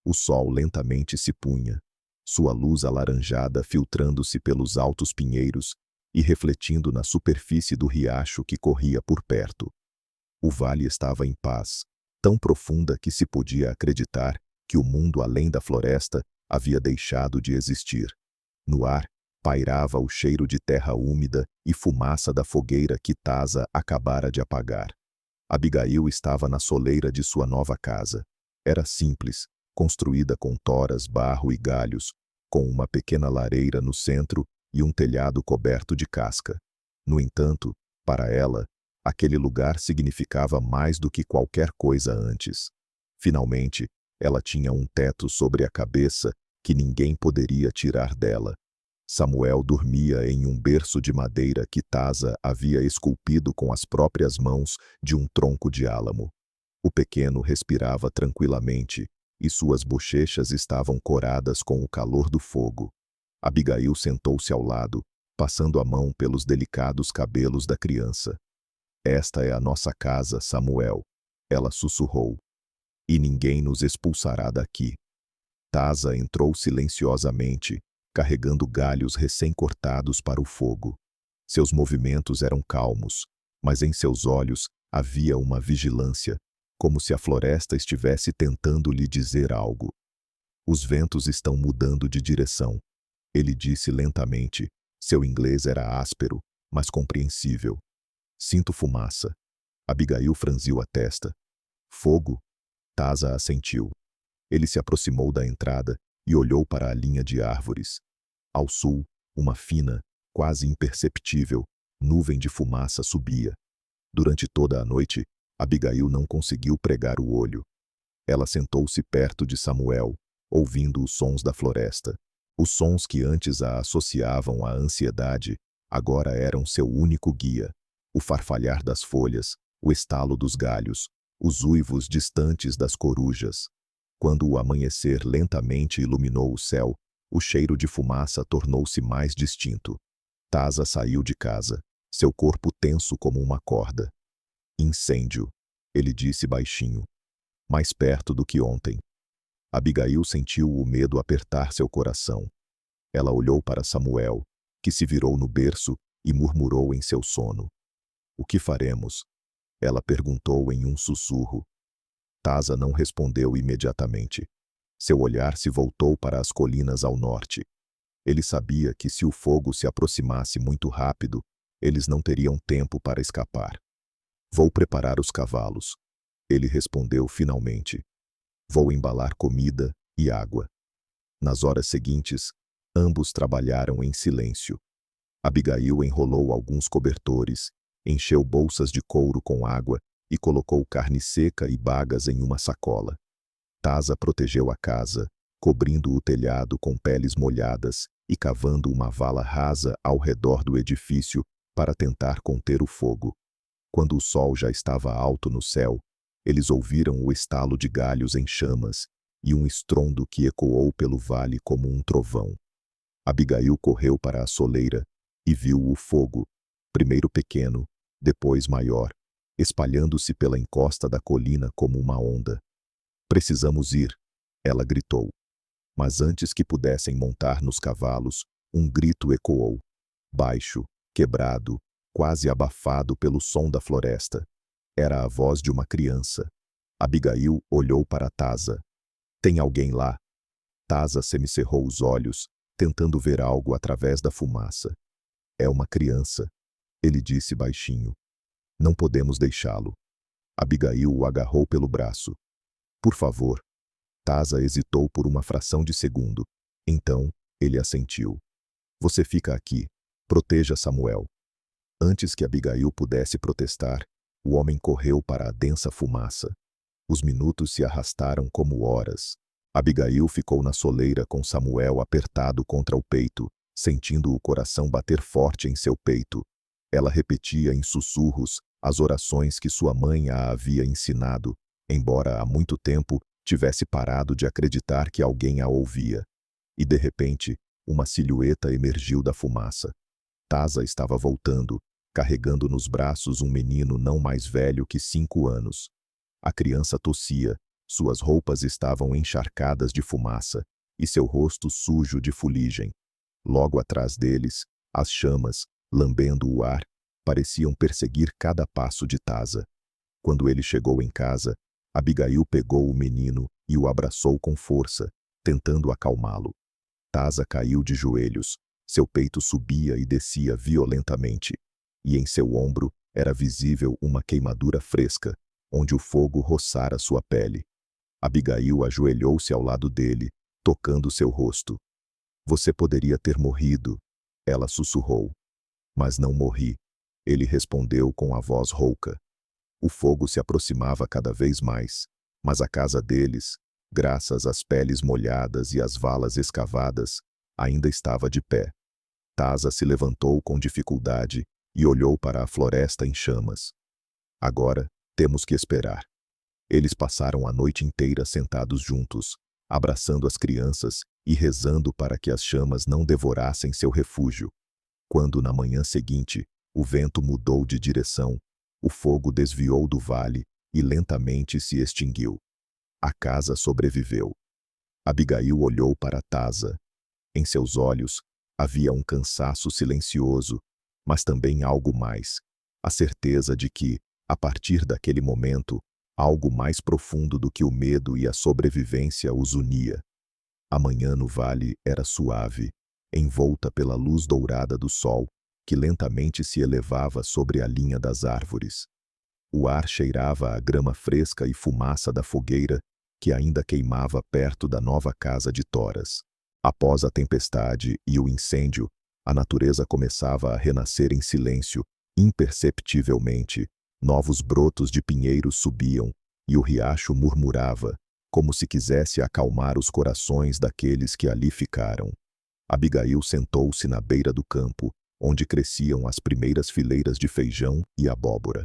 O sol lentamente se punha, sua luz alaranjada filtrando-se pelos altos pinheiros e refletindo na superfície do riacho que corria por perto. O vale estava em paz, tão profunda que se podia acreditar que o mundo além da floresta havia deixado de existir. No ar, pairava o cheiro de terra úmida e fumaça da fogueira que Tasa acabara de apagar. Abigail estava na soleira de sua nova casa. Era simples, construída com toras, barro e galhos, com uma pequena lareira no centro e um telhado coberto de casca. No entanto, para ela, aquele lugar significava mais do que qualquer coisa antes. Finalmente, ela tinha um teto sobre a cabeça que ninguém poderia tirar dela. Samuel dormia em um berço de madeira que Tasa havia esculpido com as próprias mãos de um tronco de álamo. O pequeno respirava tranquilamente, e suas bochechas estavam coradas com o calor do fogo. Abigail sentou-se ao lado, passando a mão pelos delicados cabelos da criança. "Esta é a nossa casa, Samuel," ela sussurrou. "E ninguém nos expulsará daqui." Tasa entrou silenciosamente, carregando galhos recém-cortados para o fogo. Seus movimentos eram calmos, mas em seus olhos havia uma vigilância, como se a floresta estivesse tentando lhe dizer algo. "Os ventos estão mudando de direção," ele disse lentamente. Seu inglês era áspero, mas compreensível. "Sinto fumaça." Abigail franziu a testa. "Fogo?" Tasa assentiu. Ele se aproximou da entrada e olhou para a linha de árvores. Ao sul, uma fina, quase imperceptível, nuvem de fumaça subia. Durante toda a noite, Abigail não conseguiu pregar o olho. Ela sentou-se perto de Samuel, ouvindo os sons da floresta. Os sons que antes a associavam à ansiedade, agora eram seu único guia. O farfalhar das folhas, o estalo dos galhos, os uivos distantes das corujas. Quando o amanhecer lentamente iluminou o céu, o cheiro de fumaça tornou-se mais distinto. Tasa saiu de casa, seu corpo tenso como uma corda. "Incêndio", ele disse baixinho. "Mais perto do que ontem." Abigail sentiu o medo apertar seu coração. Ela olhou para Samuel, que se virou no berço e murmurou em seu sono. "O que faremos?" ela perguntou em um sussurro. Tasa não respondeu imediatamente. Seu olhar se voltou para as colinas ao norte. Ele sabia que se o fogo se aproximasse muito rápido, eles não teriam tempo para escapar. "Vou preparar os cavalos," ele respondeu finalmente. "Vou embalar comida e água." Nas horas seguintes, ambos trabalharam em silêncio. Abigail enrolou alguns cobertores, encheu bolsas de couro com água e colocou carne seca e bagas em uma sacola. Tasa protegeu a casa, cobrindo o telhado com peles molhadas e cavando uma vala rasa ao redor do edifício para tentar conter o fogo. Quando o sol já estava alto no céu, eles ouviram o estalo de galhos em chamas e um estrondo que ecoou pelo vale como um trovão. Abigail correu para a soleira e viu o fogo, primeiro pequeno, depois maior, espalhando-se pela encosta da colina como uma onda. "Precisamos ir," ela gritou. Mas antes que pudessem montar nos cavalos, um grito ecoou, baixo, quebrado, quase abafado pelo som da floresta. Era a voz de uma criança. Abigail olhou para Tasa. "Tem alguém lá?" Tasa semicerrou os olhos, tentando ver algo através da fumaça. "É uma criança." Ele disse baixinho. Não podemos deixá-lo. Abigail o agarrou pelo braço. Por favor. Taza hesitou por uma fração de segundo. Então, ele assentiu. Você fica aqui. Proteja Samuel. Antes que Abigail pudesse protestar, o homem correu para a densa fumaça. Os minutos se arrastaram como horas. Abigail ficou na soleira com Samuel apertado contra o peito, sentindo o coração bater forte em seu peito. Ela repetia em sussurros as orações que sua mãe a havia ensinado, embora há muito tempo tivesse parado de acreditar que alguém a ouvia. E de repente, uma silhueta emergiu da fumaça. Taza estava voltando, carregando nos braços um menino não mais velho que 5 anos. A criança tossia, suas roupas estavam encharcadas de fumaça, e seu rosto sujo de fuligem. Logo atrás deles, as chamas, lambendo o ar, pareciam perseguir cada passo de Taza. Quando ele chegou em casa, Abigail pegou o menino e o abraçou com força, tentando acalmá-lo. Taza caiu de joelhos, seu peito subia e descia violentamente, e em seu ombro era visível uma queimadura fresca, onde o fogo roçara sua pele. Abigail ajoelhou-se ao lado dele, tocando seu rosto. Você poderia ter morrido, ela sussurrou. Mas não morri, ele respondeu com a voz rouca. O fogo se aproximava cada vez mais, mas a casa deles, graças às peles molhadas e às valas escavadas, ainda estava de pé. Taza se levantou com dificuldade e olhou para a floresta em chamas. Agora, temos que esperar. Eles passaram a noite inteira sentados juntos, abraçando as crianças e rezando para que as chamas não devorassem seu refúgio. Quando, na manhã seguinte, o vento mudou de direção, o fogo desviou do vale e lentamente se extinguiu. A casa sobreviveu. Abigail olhou para Taza. Em seus olhos havia um cansaço silencioso, mas também algo mais, a certeza de que, a partir daquele momento, algo mais profundo do que o medo e a sobrevivência os unia. A manhã no vale era suave, envolta pela luz dourada do sol, que lentamente se elevava sobre a linha das árvores. O ar cheirava a grama fresca e fumaça da fogueira, que ainda queimava perto da nova casa de toras. Após a tempestade e o incêndio, a natureza começava a renascer em silêncio, imperceptivelmente. Novos brotos de pinheiros subiam, e o riacho murmurava, como se quisesse acalmar os corações daqueles que ali ficaram. Abigail sentou-se na beira do campo, onde cresciam as primeiras fileiras de feijão e abóbora.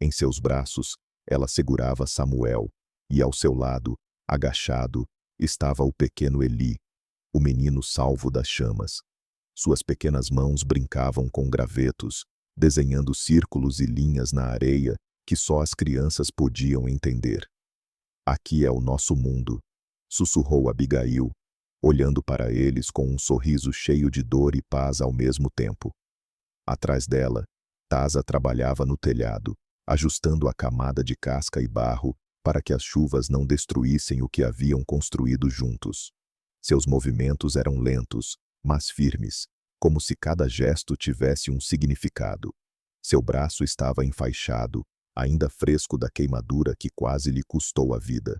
Em seus braços, ela segurava Samuel, e ao seu lado, agachado, estava o pequeno Eli, o menino salvo das chamas. Suas pequenas mãos brincavam com gravetos, desenhando círculos e linhas na areia que só as crianças podiam entender. Aqui é o nosso mundo, sussurrou Abigail, olhando para eles com um sorriso cheio de dor e paz ao mesmo tempo. Atrás dela, Taza trabalhava no telhado, ajustando a camada de casca e barro para que as chuvas não destruíssem o que haviam construído juntos. Seus movimentos eram lentos, mas firmes, como se cada gesto tivesse um significado. Seu braço estava enfaixado, ainda fresco da queimadura que quase lhe custou a vida.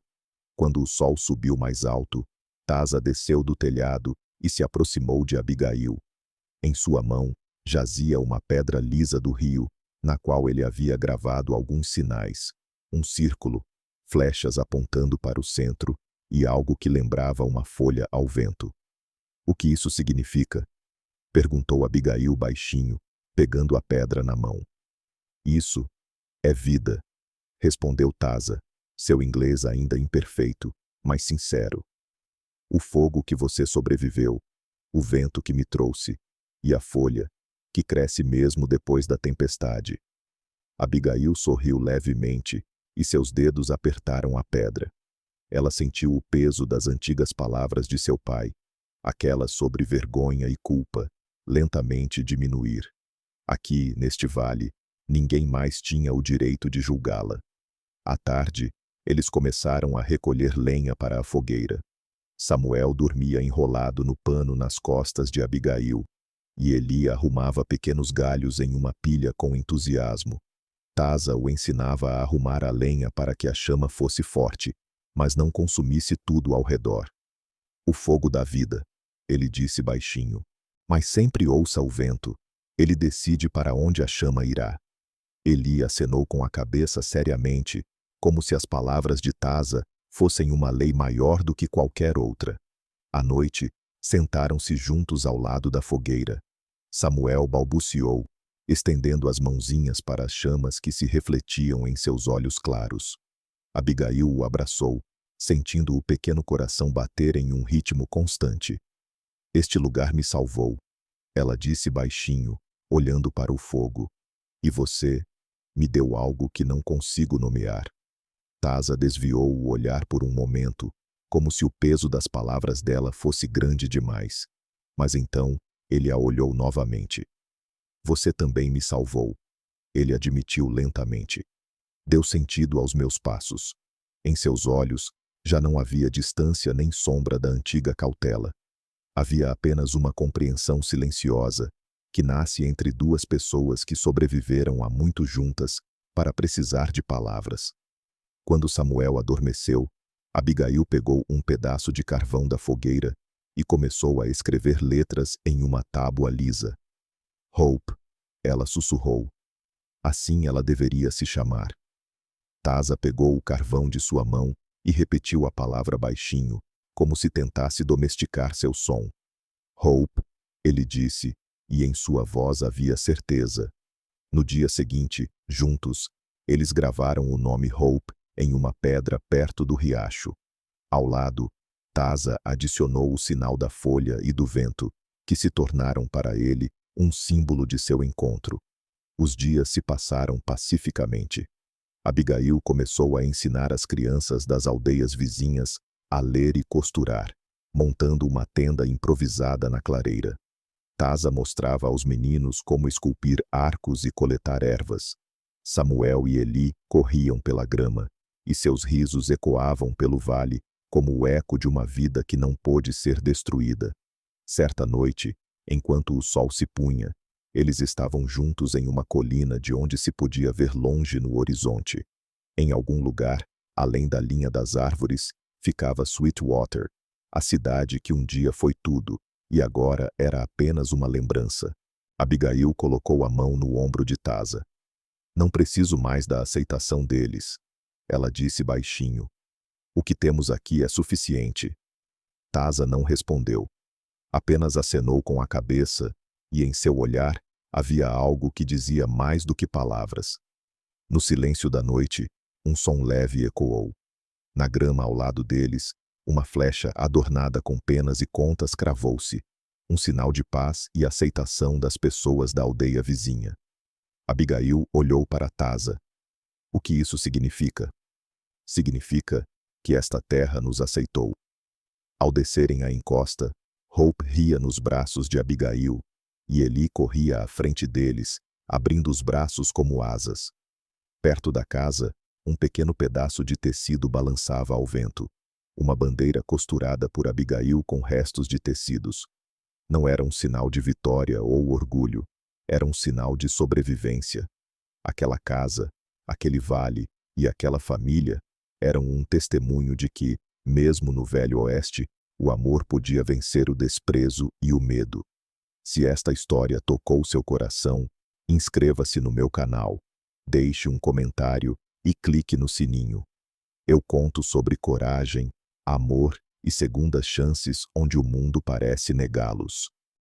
Quando o sol subiu mais alto, Taza desceu do telhado e se aproximou de Abigail. Em sua mão, jazia uma pedra lisa do rio, na qual ele havia gravado alguns sinais. Um círculo, flechas apontando para o centro e algo que lembrava uma folha ao vento. O que isso significa? Perguntou Abigail baixinho, pegando a pedra na mão. Isso é vida, respondeu Taza, seu inglês ainda imperfeito, mas sincero. O fogo que você sobreviveu, o vento que me trouxe, e a folha, que cresce mesmo depois da tempestade. Abigail sorriu levemente, e seus dedos apertaram a pedra. Ela sentiu o peso das antigas palavras de seu pai, aquelas sobre vergonha e culpa, lentamente diminuir. Aqui, neste vale, ninguém mais tinha o direito de julgá-la. À tarde, eles começaram a recolher lenha para a fogueira. Samuel dormia enrolado no pano nas costas de Abigail. e Eli arrumava pequenos galhos em uma pilha com entusiasmo. Taza o ensinava a arrumar a lenha para que a chama fosse forte, mas não consumisse tudo ao redor. O fogo da vida, ele disse baixinho. Mas sempre ouça o vento. Ele decide para onde a chama irá. Eli acenou com a cabeça seriamente, como se as palavras de Taza fossem uma lei maior do que qualquer outra. À noite, sentaram-se juntos ao lado da fogueira. Samuel balbuciou, estendendo as mãozinhas para as chamas que se refletiam em seus olhos claros. Abigail o abraçou, sentindo o pequeno coração bater em um ritmo constante. Este lugar me salvou, ela disse baixinho, olhando para o fogo. E você me deu algo que não consigo nomear. Taza desviou o olhar por um momento, como se o peso das palavras dela fosse grande demais. Mas então, ele a olhou novamente. Você também me salvou, ele admitiu lentamente. Deu sentido aos meus passos. Em seus olhos, já não havia distância nem sombra da antiga cautela. Havia apenas uma compreensão silenciosa, que nasce entre duas pessoas que sobreviveram há muito juntas para precisar de palavras. Quando Samuel adormeceu, Abigail pegou um pedaço de carvão da fogueira e começou a escrever letras em uma tábua lisa. Hope, ela sussurrou. Assim ela deveria se chamar. Taza pegou o carvão de sua mão e repetiu a palavra baixinho, como se tentasse domesticar seu som. Hope, ele disse, e em sua voz havia certeza. No dia seguinte, juntos, eles gravaram o nome Hope em uma pedra perto do riacho. Ao lado, Taza adicionou o sinal da folha e do vento, que se tornaram para ele um símbolo de seu encontro. Os dias se passaram pacificamente. Abigail começou a ensinar as crianças das aldeias vizinhas a ler e costurar, montando uma tenda improvisada na clareira. Taza mostrava aos meninos como esculpir arcos e coletar ervas. Samuel e Eli corriam pela grama, e seus risos ecoavam pelo vale como o eco de uma vida que não pôde ser destruída. Certa noite, enquanto o sol se punha, eles estavam juntos em uma colina de onde se podia ver longe no horizonte. Em algum lugar, além da linha das árvores, ficava Sweetwater, a cidade que um dia foi tudo, e agora era apenas uma lembrança. Abigail colocou a mão no ombro de Taza. Não preciso mais da aceitação deles, ela disse baixinho. O que temos aqui é suficiente. Taza não respondeu. Apenas acenou com a cabeça, e em seu olhar havia algo que dizia mais do que palavras. No silêncio da noite, um som leve ecoou. Na grama ao lado deles, uma flecha adornada com penas e contas cravou-se, um sinal de paz e aceitação das pessoas da aldeia vizinha. Abigail olhou para Taza. O que isso significa? Significa que esta terra nos aceitou. Ao descerem a encosta, Hope ria nos braços de Abigail, e Eli corria à frente deles, abrindo os braços como asas. Perto da casa, um pequeno pedaço de tecido balançava ao vento, uma bandeira costurada por Abigail com restos de tecidos. Não era um sinal de vitória ou orgulho, era um sinal de sobrevivência. Aquela casa, aquele vale e aquela família eram um testemunho de que, mesmo no Velho Oeste, o amor podia vencer o desprezo e o medo. Se esta história tocou seu coração, inscreva-se no meu canal, deixe um comentário e clique no sininho. Eu conto sobre coragem, amor e segundas chances onde o mundo parece negá-los.